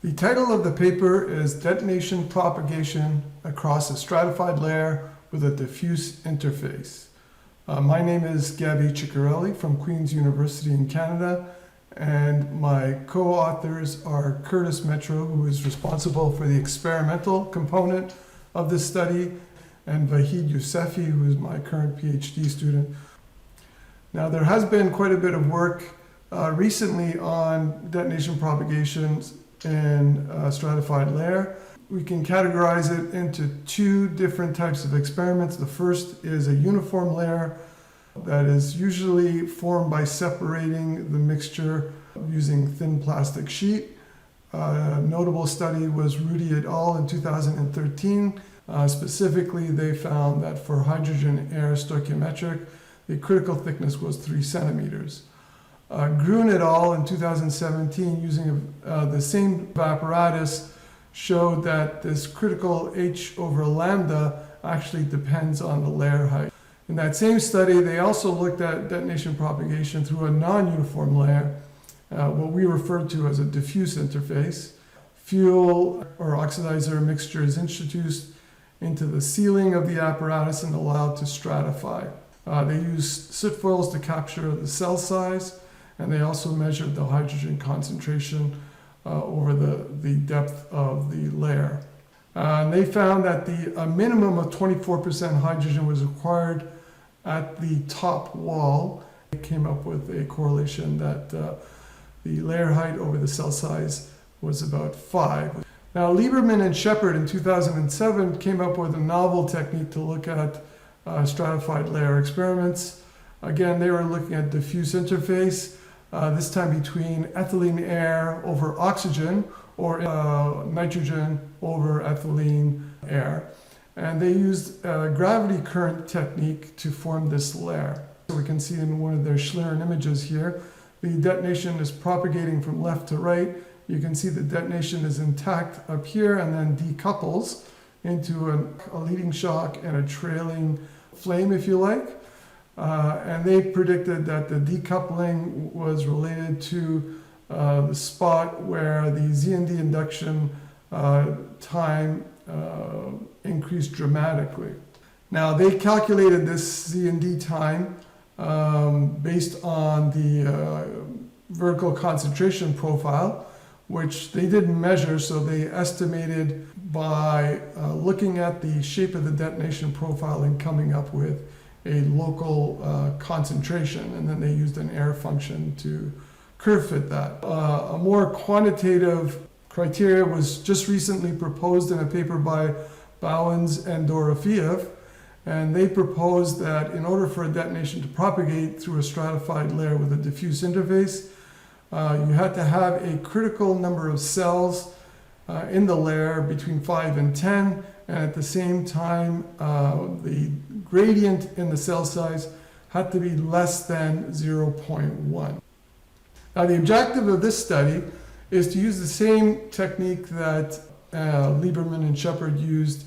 The title of the paper is Detonation Propagation Across a Stratified Layer with a Diffuse Interface. My name is Gaby Ciccarelli from Queen's University in Canada, and my co-authors are Curtis Metrow, who is responsible for the experimental component of this study, and Vahid Yousefi, who is my current PhD student. Now, there has been quite a bit of work recently on detonation propagations in a stratified layer. We can categorize it into two different types of experiments. The first is a uniform layer that is usually formed by separating the mixture using thin plastic sheet. A notable study was Rudy et al. In 2013. Specifically, they found that for hydrogen-air stoichiometric, the critical thickness was 3 centimeters. Grun et al. In 2017, using the same apparatus, showed that this critical H over lambda actually depends on the layer height. In that same study, they also looked at detonation propagation through a non-uniform layer, what we refer to as a diffuse interface. Fuel or oxidizer mixture is introduced into the ceiling of the apparatus and allowed to stratify. They used soot foils to capture the cell size, and they also measured the hydrogen concentration over the depth of the layer. And they found that a minimum of 24% hydrogen was required at the top wall. They came up with a correlation that the layer height over the cell size was about 5. Now, Lieberman and Shepherd in 2007 came up with a novel technique to look at stratified layer experiments. Again, they were looking at diffuse interface, this time between ethylene air over oxygen or nitrogen over ethylene air. And they used a gravity current technique to form this layer. So we can see in one of their Schlieren images here, the detonation is propagating from left to right. You can see the detonation is intact up here and then decouples into a leading shock and a trailing flame, if you like. And they predicted that the decoupling was related to the spot where the ZND induction time increased dramatically. Now, they calculated this ZND time based on the vertical concentration profile, which they didn't measure, so they estimated by looking at the shape of the detonation profile and coming up with a local concentration, and then they used an error function to curve fit that. A more quantitative criteria was just recently proposed in a paper by Bowens and Dorofeev, and they proposed that in order for a detonation to propagate through a stratified layer with a diffuse interface, you had to have a critical number of cells in the layer between 5 and 10, and at the same time, the gradient in the cell size had to be less than 0.1. Now, the objective of this study is to use the same technique that Lieberman and Shepherd used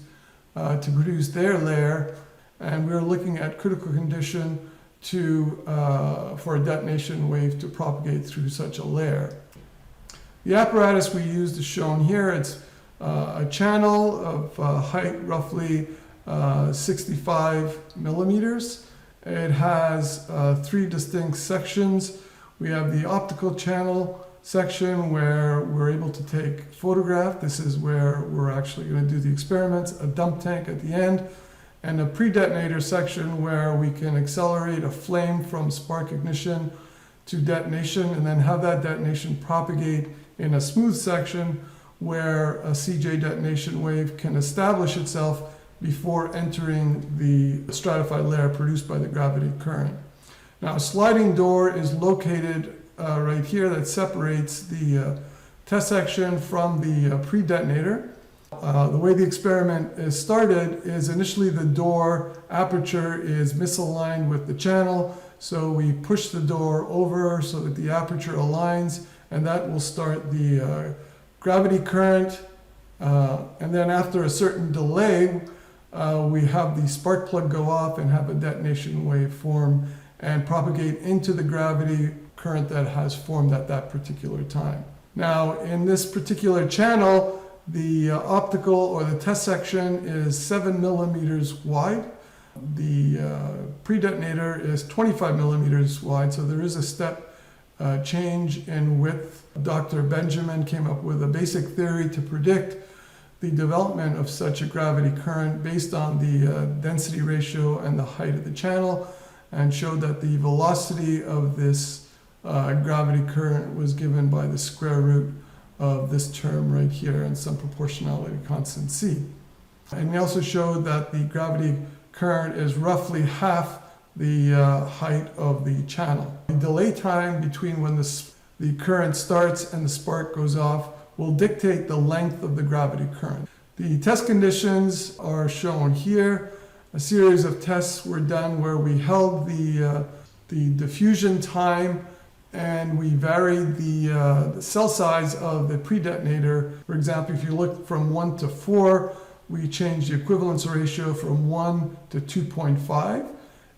to produce their layer, and we were looking at critical condition for a detonation wave to propagate through such a layer. The apparatus we used is shown here. It's a channel of height roughly 65 millimeters. It has 3 distinct sections. We have the optical channel section where we're able to take photograph. This is where we're actually going to do the experiments, a dump tank at the end, and a pre-detonator section where we can accelerate a flame from spark ignition to detonation and then have that detonation propagate in a smooth section where a CJ detonation wave can establish itself before entering the stratified layer produced by the gravity current. Now, a sliding door is located right here that separates the test section from the pre-detonator. The way the experiment is started is initially the door aperture is misaligned with the channel, so we push the door over so that the aperture aligns, and that will start the gravity current, and then after a certain delay, we have the spark plug go off and have a detonation wave form and propagate into the gravity current that has formed at that particular time. Now, in this particular channel, the optical or the test section is 7 millimeters wide. The pre-detonator is 25 millimeters wide, so there is a step change in width. Dr. Benjamin came up with a basic theory to predict the development of such a gravity current based on the density ratio and the height of the channel, and showed that the velocity of this gravity current was given by the square root of this term right here and some proportionality constant c. And he also showed that the gravity current is roughly half the height of the channel. The delay time between when the current starts and the spark goes off will dictate the length of the gravity current. The test conditions are shown here. A series of tests were done where we held the diffusion time and we varied the cell size of the pre-detonator. For example, if you look from 1 to 4, we changed the equivalence ratio from 1 to 2.5.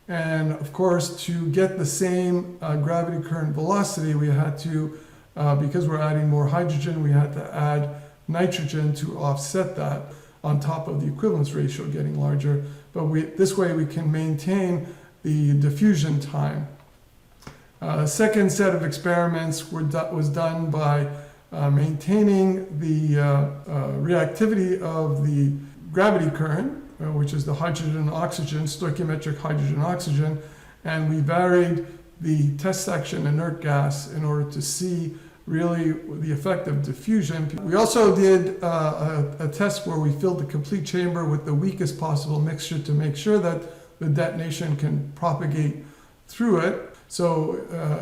And of course, to get the same gravity current velocity, we had to, because we're adding more hydrogen, we had to add nitrogen to offset that on top of the equivalence ratio getting larger. But this way we can maintain the diffusion time. Second set of experiments was done by maintaining the reactivity of the gravity current, which is the hydrogen-oxygen, stoichiometric hydrogen-oxygen, and we varied the test section inert gas in order to see really the effect of diffusion. We also did a test where we filled the complete chamber with the weakest possible mixture to make sure that the detonation can propagate through it. So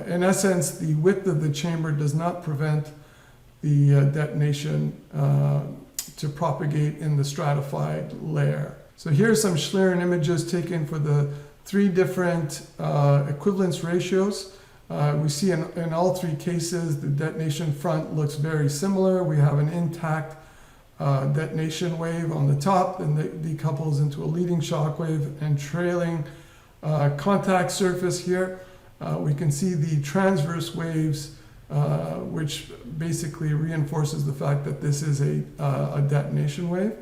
in essence, the width of the chamber does not prevent the detonation to propagate in the stratified layer. So here are some Schlieren images taken for the 3 different equivalence ratios. We see in all 3 cases the detonation front looks very similar. We have an intact detonation wave on the top, and that decouples into a leading shock wave and trailing contact surface here. We can see the transverse waves, which basically reinforces the fact that this is a detonation wave.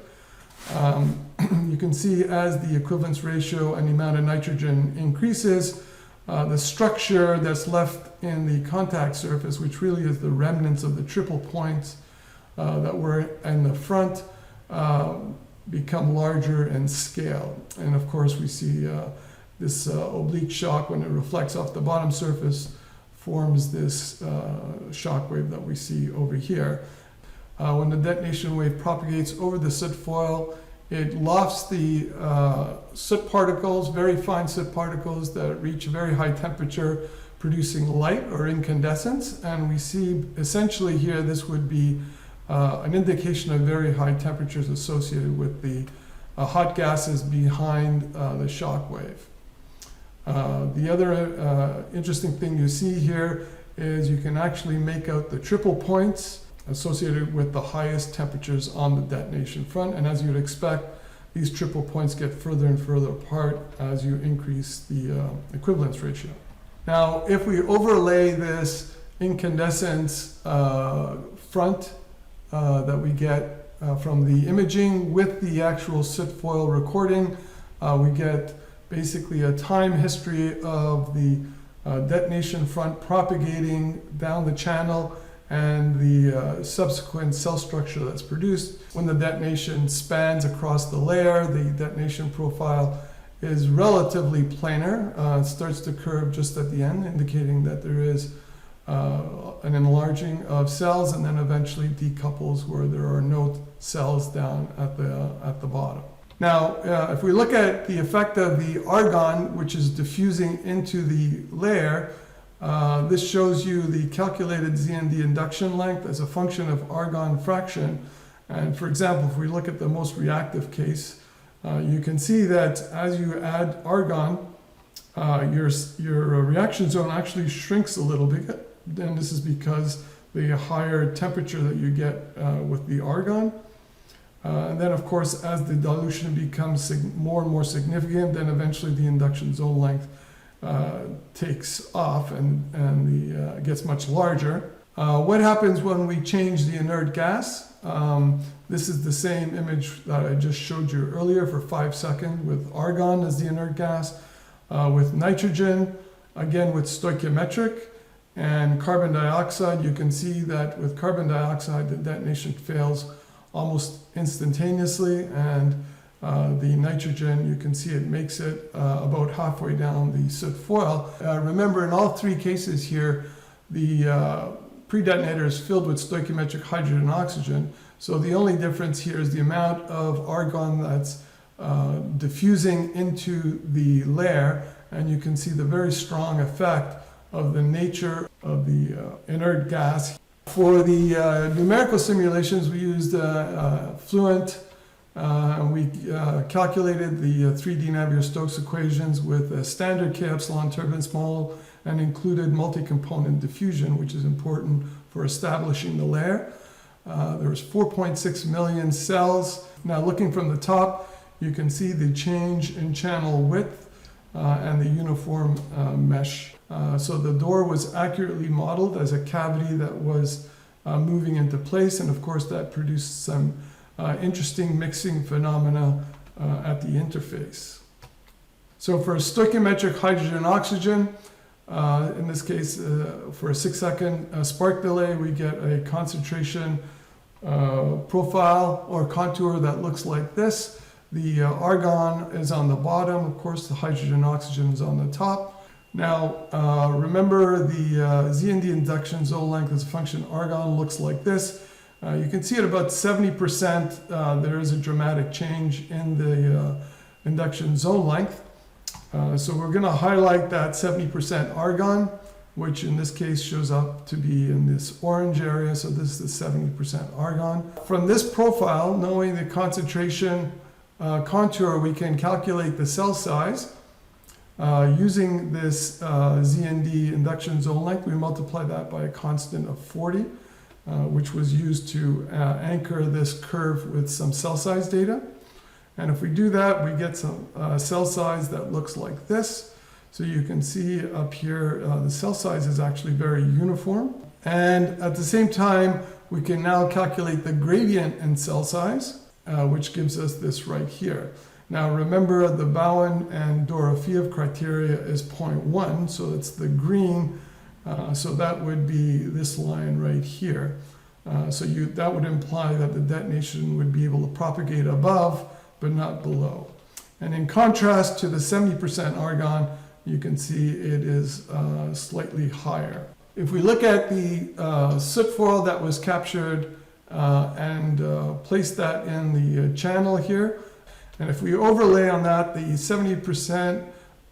You can see as the equivalence ratio and the amount of nitrogen increases, the structure that's left in the contact surface, which really is the remnants of the triple points that were in the front, become larger in scale. And of course we see this oblique shock, when it reflects off the bottom surface, forms this shock wave that we see over here. When the detonation wave propagates over the soot foil, it lofts the soot particles, very fine soot particles that reach a very high temperature, producing light or incandescence. And we see essentially here, this would be an indication of very high temperatures associated with the hot gases behind the shock wave. The other interesting thing you see here is you can actually make out the triple points associated with the highest temperatures on the detonation front. And as you'd expect, these triple points get further and further apart as you increase the equivalence ratio. Now, if we overlay this incandescence front that we get from the imaging with the actual soot foil recording, we get basically a time history of the detonation front propagating down the channel and the subsequent cell structure that's produced. When the detonation spans across the layer, the detonation profile is relatively planar. It starts to curve just at the end, indicating that there is an enlarging of cells, and then eventually decouples where there are no cells down at the bottom. Now, if we look at the effect of the argon, which is diffusing into the layer, this shows you the calculated ZND induction length as a function of argon fraction. And for example, if we look at the most reactive case, you can see that as you add argon, your reaction zone actually shrinks a little bit. And this is because the higher temperature that you get with the argon. And then, of course, as the dilution becomes more and more significant, then eventually the induction zone length takes off and gets much larger. What happens when we change the inert gas? This is the same image that I just showed you earlier for 5 seconds with argon as the inert gas, with nitrogen, again with stoichiometric, and carbon dioxide. You can see that with carbon dioxide the detonation fails almost instantaneously, and the nitrogen, you can see it makes it about halfway down the soot foil. Remember, in all three cases here, the pre-detonator is filled with stoichiometric hydrogen and oxygen, so the only difference here is the amount of argon that's diffusing into the layer, and you can see the very strong effect of the nature of the inert gas. For the numerical simulations, we used Fluent. We calculated the 3D Navier-Stokes equations with a standard K epsilon turbulence model and included multi-component diffusion, which is important for establishing the layer. There was 4.6 million cells. Now looking from the top, you can see the change in channel width and the uniform mesh. So the door was accurately modeled as a cavity that was moving into place, and of course that produced some interesting mixing phenomena at the interface. So for stoichiometric hydrogen-oxygen, in this case for a 6-second spark delay, we get a concentration profile or contour that looks like this. The argon is on the bottom, of course the hydrogen-oxygen is on the top. Now remember the ZND induction zone length as a function of argon looks like this. You can see at about 70% there is a dramatic change in the induction zone length. So we're going to highlight that 70% argon, which in this case shows up to be in this orange area. So this is the 70% argon. From this profile, knowing the concentration contour, we can calculate the cell size. Using this ZND induction zone length, we multiply that by a constant of 40. Which was used to anchor this curve with some cell size data. And if we do that, we get some cell size that looks like this. So you can see up here, the cell size is actually very uniform. And at the same time, we can now calculate the gradient in cell size, which gives us this right here. Now remember, the Bowen and Dorofeev criteria is 0.1, so it's the green. So that would be this line right here. So that would imply that the detonation would be able to propagate above, but not below. And in contrast to the 70% argon, you can see it is slightly higher. If we look at the soot foil that was captured and place that in the channel here, and if we overlay on that the 70%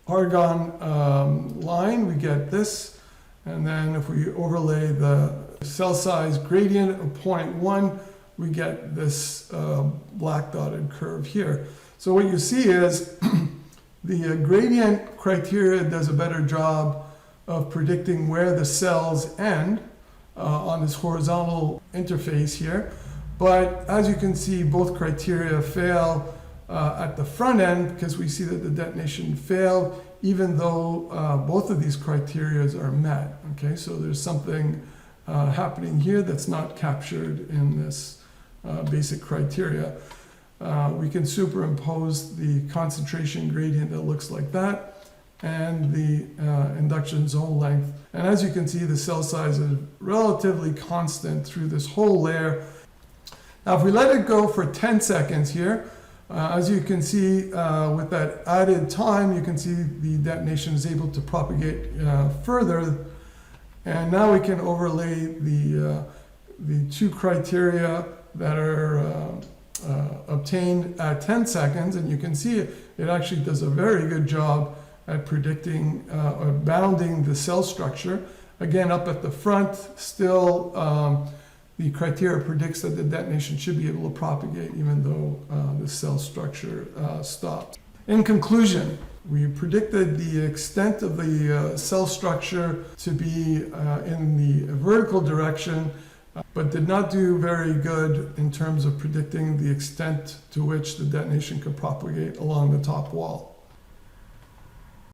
argon line, we get this. And then if we overlay the cell size gradient of 0.1, we get this black dotted curve here. So what you see is the gradient criteria does a better job of predicting where the cells end on this horizontal interface here. But as you can see, both criteria fail at the front end because we see that the detonation failed even though both of these criteria are met. Okay, so there's something happening here that's not captured in this basic criteria. We can superimpose the concentration gradient that looks like that and the induction zone length. And as you can see, the cell size is relatively constant through this whole layer. Now if we let it go for 10 seconds here, as you can see, with that added time, you can see the detonation is able to propagate further. And now we can overlay the two criteria that are obtained at 10 seconds. And you can see it actually does a very good job at predicting or bounding the cell structure. Again, up at the front, still the criteria predicts that the detonation should be able to propagate even though the cell structure stopped. In conclusion, we predicted the extent of the cell structure to be in the vertical direction, but did not do very good in terms of predicting the extent to which the detonation could propagate along the top wall.